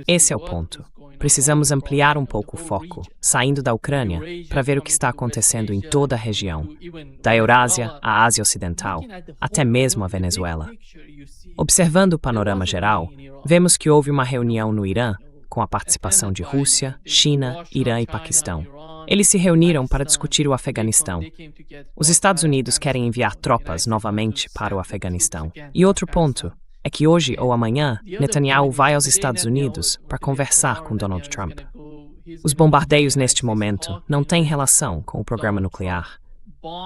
Esse é o ponto. Precisamos ampliar um pouco o foco, saindo da Ucrânia, para ver o que está acontecendo em toda a região, da Eurásia à Ásia Ocidental, até mesmo a Venezuela. Observando o panorama geral, vemos que houve uma reunião no Irã, com a participação de Rússia, China, Irã e Paquistão. Eles se reuniram para discutir o Afeganistão. Os Estados Unidos querem enviar tropas novamente para o Afeganistão. E outro ponto é que hoje ou amanhã, Netanyahu vai aos Estados Unidos para conversar com Donald Trump. Os bombardeios neste momento não têm relação com o programa nuclear.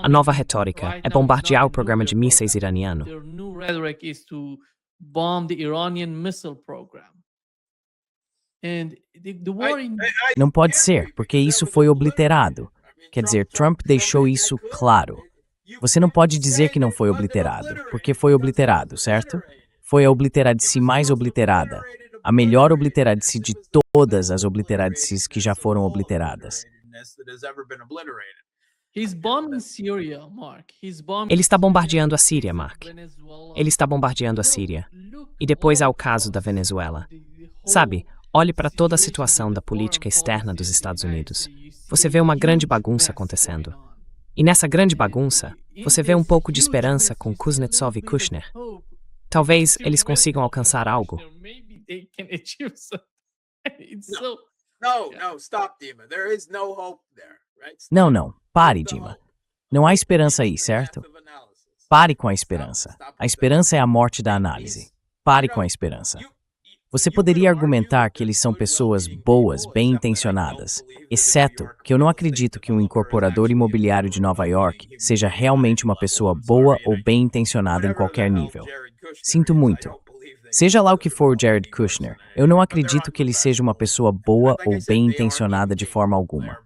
A nova retórica é bombardear o programa de mísseis iraniano. Não pode ser, porque isso foi obliterado. Quer dizer, Trump deixou isso claro. Você não pode dizer que não foi obliterado, porque foi obliterado, certo? Foi a obliteradice mais obliterada, a melhor obliteradice de todas as obliteradices que já foram obliteradas. Ele está bombardeando a Síria, Mark. Ele está bombardeando a Síria. E depois há o caso da Venezuela. Sabe, olhe para toda a situação da política externa dos Estados Unidos. Você vê uma grande bagunça acontecendo. E nessa grande bagunça, você vê um pouco de esperança com Kuznetsov e Kushner. Talvez eles consigam alcançar algo. Não, pare, Dima. Não há esperança aí, certo? Pare com a esperança. A esperança é a morte da análise. Pare com a esperança. Você poderia argumentar que eles são pessoas boas, bem-intencionadas, exceto que eu não acredito que um incorporador imobiliário de Nova York seja realmente uma pessoa boa ou bem-intencionada em qualquer nível. Sinto muito. Seja lá o que for o Jared Kushner, eu não acredito que ele seja uma pessoa boa ou bem-intencionada de forma alguma.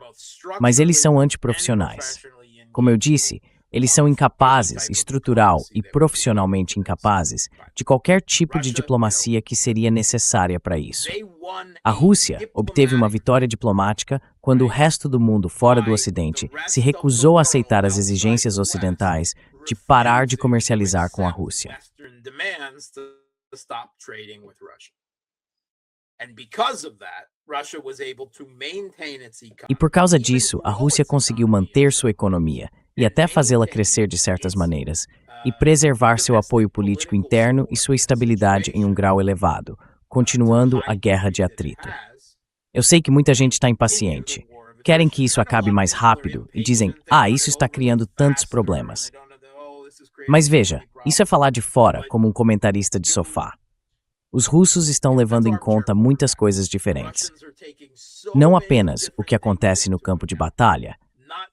Mas eles são antiprofissionais. Como eu disse, eles são incapazes, estrutural e profissionalmente incapazes, de qualquer tipo de diplomacia que seria necessária para isso. A Rússia obteve uma vitória diplomática quando o resto do mundo fora do Ocidente se recusou a aceitar as exigências ocidentais de parar de comercializar com a Rússia. E por causa disso, a Rússia conseguiu manter sua economia e até fazê-la crescer de certas maneiras, e preservar seu apoio político interno e sua estabilidade em um grau elevado, continuando a guerra de atrito. Eu sei que muita gente está impaciente. Querem que isso acabe mais rápido e dizem, isso está criando tantos problemas. Mas veja, isso é falar de fora como um comentarista de sofá. Os russos estão levando em conta muitas coisas diferentes. Não apenas o que acontece no campo de batalha,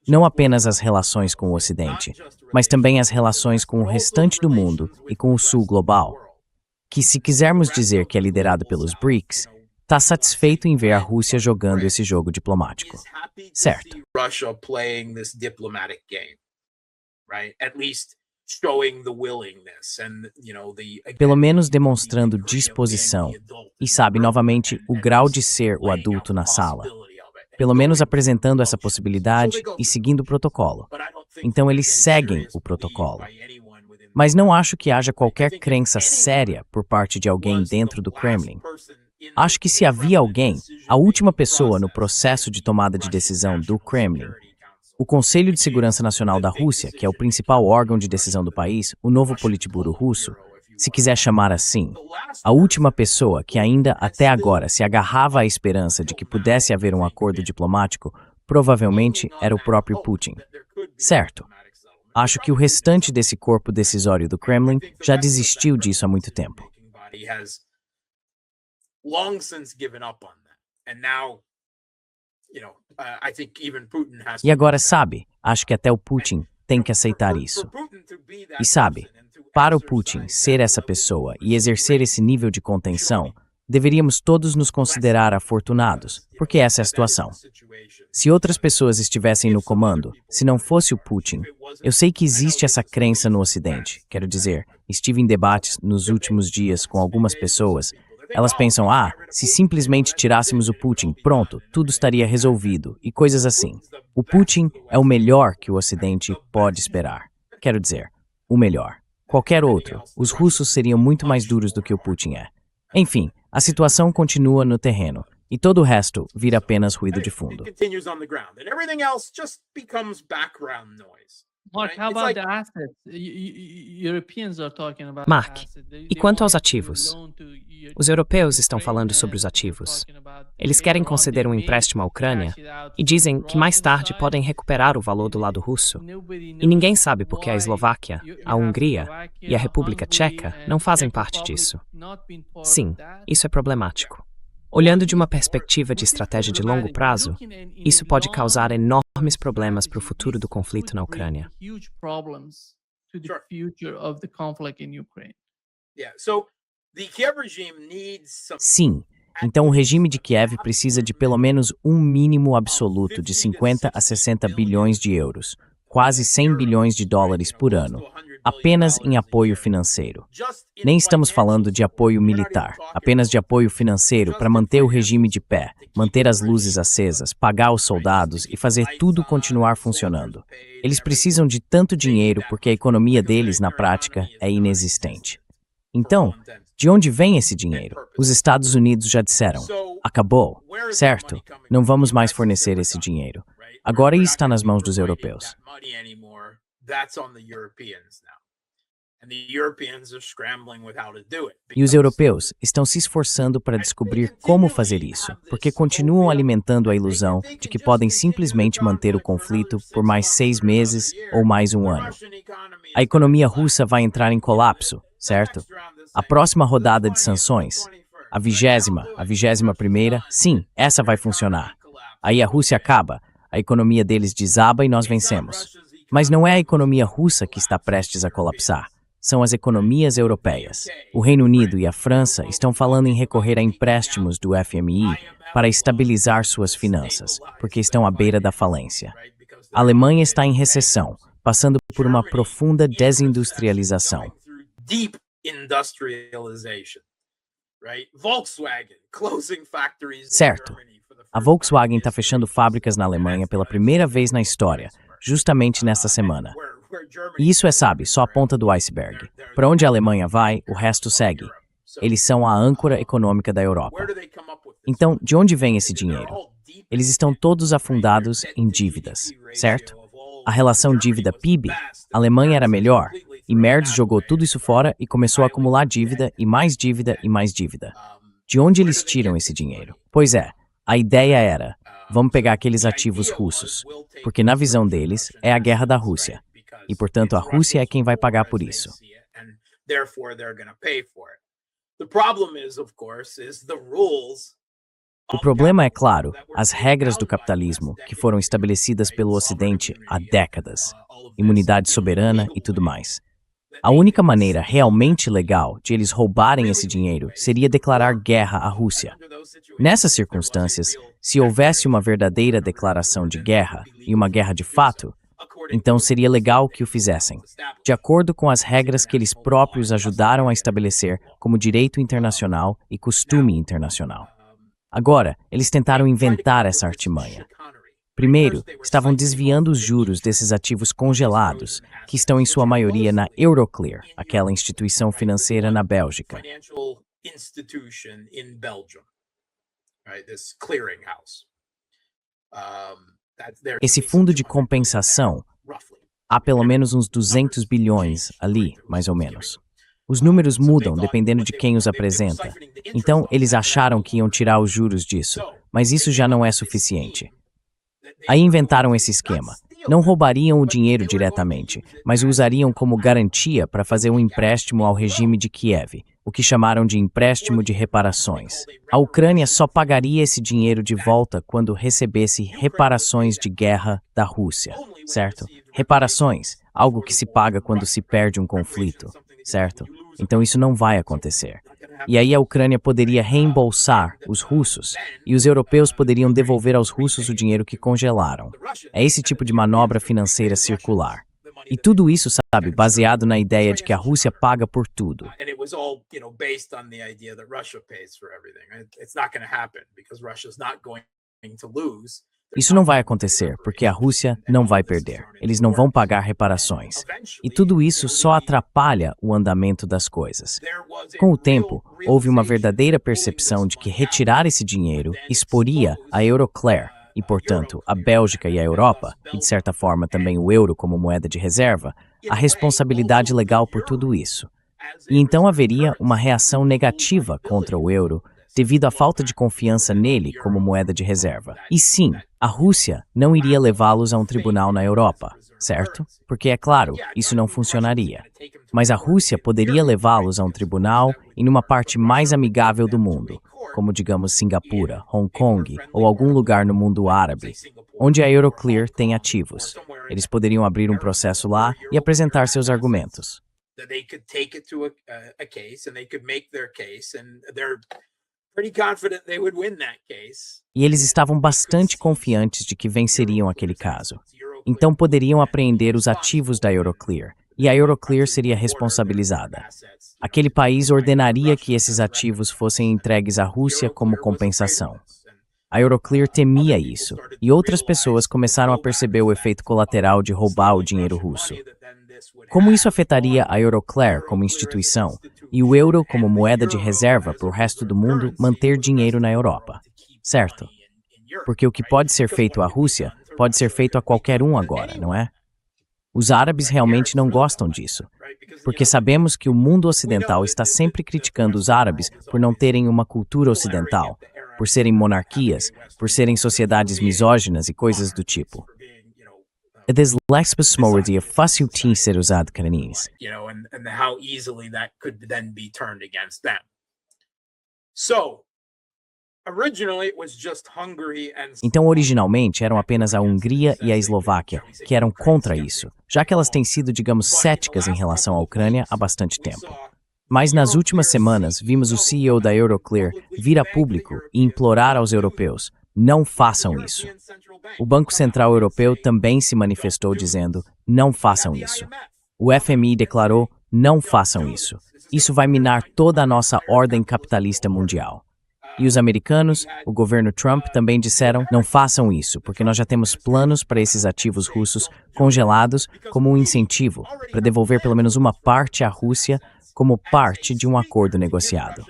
não apenas as relações com o Ocidente, mas também as relações com o restante do mundo e com o Sul global, que, se quisermos dizer que é liderado pelos BRICS, está satisfeito em ver a Rússia jogando esse jogo diplomático. Certo. Pelo menos demonstrando disposição e, sabe, novamente, o grau de ser o adulto na sala. Pelo menos apresentando essa possibilidade e seguindo o protocolo. Então eles seguem o protocolo. Mas não acho que haja qualquer crença séria por parte de alguém dentro do Kremlin. Acho que se havia alguém, a última pessoa no processo de tomada de decisão do Kremlin, o Conselho de Segurança Nacional da Rússia, que é o principal órgão de decisão do país, o novo Politburo russo, se quiser chamar assim, a última pessoa que ainda até agora se agarrava à esperança de que pudesse haver um acordo diplomático, provavelmente era o próprio Putin. Certo. Acho que o restante desse corpo decisório do Kremlin já desistiu disso há muito tempo. E agora, sabe, acho que até o Putin tem que aceitar isso. E sabe, para o Putin ser essa pessoa e exercer esse nível de contenção, deveríamos todos nos considerar afortunados, porque essa é a situação. Se outras pessoas estivessem no comando, se não fosse o Putin, eu sei que existe essa crença no Ocidente. Quero dizer, estive em debates nos últimos dias com algumas pessoas. Elas pensam, se simplesmente tirássemos o Putin, pronto, tudo estaria resolvido, e coisas assim. O Putin é o melhor que o Ocidente pode esperar. Quero dizer, o melhor. qualquer outro, os russos seriam muito mais duros do que o Putin é. Enfim, a situação continua no terreno, e todo o resto vira apenas ruído de fundo. Mark, e quanto aos ativos? Os europeus estão falando sobre os ativos. Eles querem conceder um empréstimo à Ucrânia e dizem que mais tarde podem recuperar o valor do lado russo. E ninguém sabe por que a Eslováquia, a Hungria e a República Tcheca não fazem parte disso. Sim, isso é problemático. Olhando de uma perspectiva de estratégia de longo prazo, isso pode causar enormes problemas para o futuro do conflito na Ucrânia. Sim, então o regime de Kiev precisa de pelo menos um mínimo absoluto de 50 a 60 bilhões de euros, quase 100 bilhões de dólares por ano, apenas em apoio financeiro. Nem estamos falando de apoio militar, apenas de apoio financeiro para manter o regime de pé, manter as luzes acesas, pagar os soldados e fazer tudo continuar funcionando. Eles precisam de tanto dinheiro porque a economia deles, na prática, é inexistente. Então, de onde vem esse dinheiro? Os Estados Unidos já disseram, acabou, certo? Não vamos mais fornecer esse dinheiro. Agora isso está nas mãos dos europeus. E os europeus estão se esforçando para descobrir como fazer isso, porque continuam alimentando a ilusão de que podem simplesmente manter o conflito por mais 6 meses ou mais um ano. A economia russa vai entrar em colapso, certo? A próxima rodada de sanções, a 21ª, sim, essa vai funcionar. Aí a Rússia acaba, a economia deles desaba e nós vencemos. Mas não é a economia russa que está prestes a colapsar. São as economias europeias. O Reino Unido e a França estão falando em recorrer a empréstimos do FMI para estabilizar suas finanças, porque estão à beira da falência. A Alemanha está em recessão, passando por uma profunda desindustrialização. Certo. A Volkswagen está fechando fábricas na Alemanha pela primeira vez na história, justamente nesta semana. E isso só a ponta do iceberg. Para onde a Alemanha vai, o resto segue. Eles são a âncora econômica da Europa. Então, de onde vem esse dinheiro? Eles estão todos afundados em dívidas, certo? A relação dívida-PIB, a Alemanha era melhor, e Merz jogou tudo isso fora e começou a acumular dívida e mais dívida e mais dívida. De onde eles tiram esse dinheiro? Pois é, a ideia era, vamos pegar aqueles ativos russos, porque na visão deles é a guerra da Rússia. E, portanto, a Rússia é quem vai pagar por isso. O problema é, claro, as regras do capitalismo que foram estabelecidas pelo Ocidente há décadas, imunidade soberana e tudo mais. A única maneira realmente legal de eles roubarem esse dinheiro seria declarar guerra à Rússia. Nessas circunstâncias, se houvesse uma verdadeira declaração de guerra e uma guerra de fato, então seria legal que o fizessem, de acordo com as regras que eles próprios ajudaram a estabelecer como direito internacional e costume internacional. Agora, eles tentaram inventar essa artimanha. Primeiro, estavam desviando os juros desses ativos congelados, que estão em sua maioria na Euroclear, aquela instituição financeira na Bélgica. Esse fundo de compensação, há pelo menos uns 200 bilhões ali, mais ou menos. Os números mudam dependendo de quem os apresenta. Então, eles acharam que iam tirar os juros disso, mas isso já não é suficiente. Aí inventaram esse esquema. Não roubariam o dinheiro diretamente, mas o usariam como garantia para fazer um empréstimo ao regime de Kiev, o que chamaram de empréstimo de reparações. A Ucrânia só pagaria esse dinheiro de volta quando recebesse reparações de guerra da Rússia, certo? Reparações, algo que se paga quando se perde um conflito, certo? Então isso não vai acontecer. E aí a Ucrânia poderia reembolsar os russos e os europeus poderiam devolver aos russos o dinheiro que congelaram. É esse tipo de manobra financeira circular. E tudo isso, sabe, baseado na ideia de que a Rússia paga por tudo. Isso não vai acontecer, porque a Rússia não vai perder. Eles não vão pagar reparações. E tudo isso só atrapalha o andamento das coisas. Com o tempo, houve uma verdadeira percepção de que retirar esse dinheiro exporia a Euroclear e, portanto, a Bélgica e a Europa, e de certa forma também o euro como moeda de reserva, a responsabilidade legal por tudo isso. E então haveria uma reação negativa contra o euro devido à falta de confiança nele como moeda de reserva. E sim, a Rússia não iria levá-los a um tribunal na Europa, certo? Porque, é claro, isso não funcionaria. Mas a Rússia poderia levá-los a um tribunal em uma parte mais amigável do mundo, como, digamos, Singapura, Hong Kong ou algum lugar no mundo árabe, onde a Euroclear tem ativos. Eles poderiam abrir um processo lá e apresentar seus argumentos. E eles estavam bastante confiantes de que venceriam aquele caso. Então poderiam apreender os ativos da Euroclear, e a Euroclear seria responsabilizada. Aquele país ordenaria que esses ativos fossem entregues à Rússia como compensação. A Euroclear temia isso, e outras pessoas começaram a perceber o efeito colateral de roubar o dinheiro russo. Como isso afetaria a Euroclear como instituição e o euro como moeda de reserva para o resto do mundo manter dinheiro na Europa, certo? Porque o que pode ser feito à Rússia pode ser feito a qualquer um agora, não é? Os árabes realmente não gostam disso, porque sabemos que o mundo ocidental está sempre criticando os árabes por não terem uma cultura ocidental, por serem monarquias, por serem sociedades misóginas e coisas do tipo. É deslexbesmoredia fácil ser usado cananis. Então, originalmente, eram apenas a Hungria e a Eslováquia que eram contra isso, já que elas têm sido, digamos, céticas em relação à Ucrânia há bastante tempo. Mas nas últimas semanas, vimos o CEO da Euroclear vir a público e implorar aos europeus: não façam isso. O Banco Central Europeu também se manifestou dizendo: não façam isso. O FMI declarou: não façam isso. Isso vai minar toda a nossa ordem capitalista mundial. E os americanos, o governo Trump, também disseram: não façam isso, porque nós já temos planos para esses ativos russos congelados como um incentivo para devolver pelo menos uma parte à Rússia como parte de um acordo negociado.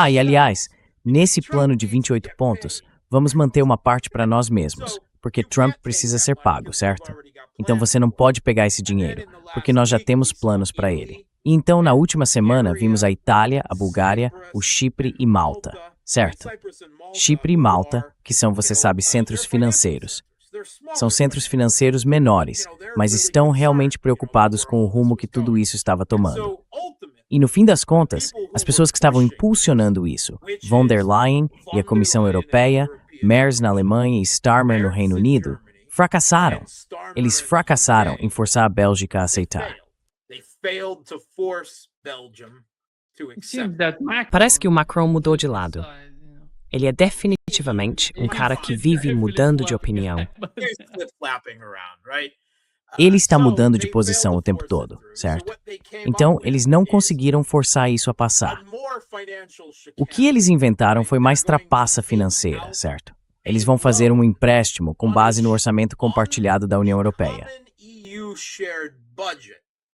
E aliás, nesse plano de 28 pontos, vamos manter uma parte para nós mesmos, porque Trump precisa ser pago, certo? Então você não pode pegar esse dinheiro, porque nós já temos planos para ele. E então, na última semana, vimos a Itália, a Bulgária, o Chipre e Malta, certo? Chipre e Malta, que são, você sabe, centros financeiros. São centros financeiros menores, mas estão realmente preocupados com o rumo que tudo isso estava tomando. E no fim das contas, as pessoas que estavam impulsionando isso, von der Leyen e a Comissão Europeia, Merz na Alemanha e Starmer no Reino Unido, fracassaram. Eles fracassaram em forçar a Bélgica a aceitar. Parece que o Macron mudou de lado. Ele é definitivamente um cara que vive mudando de opinião. Ele está mudando de posição o tempo todo, certo? Então, eles não conseguiram forçar isso a passar. O que eles inventaram foi mais trapaça financeira, certo? Eles vão fazer um empréstimo com base no orçamento compartilhado da União Europeia.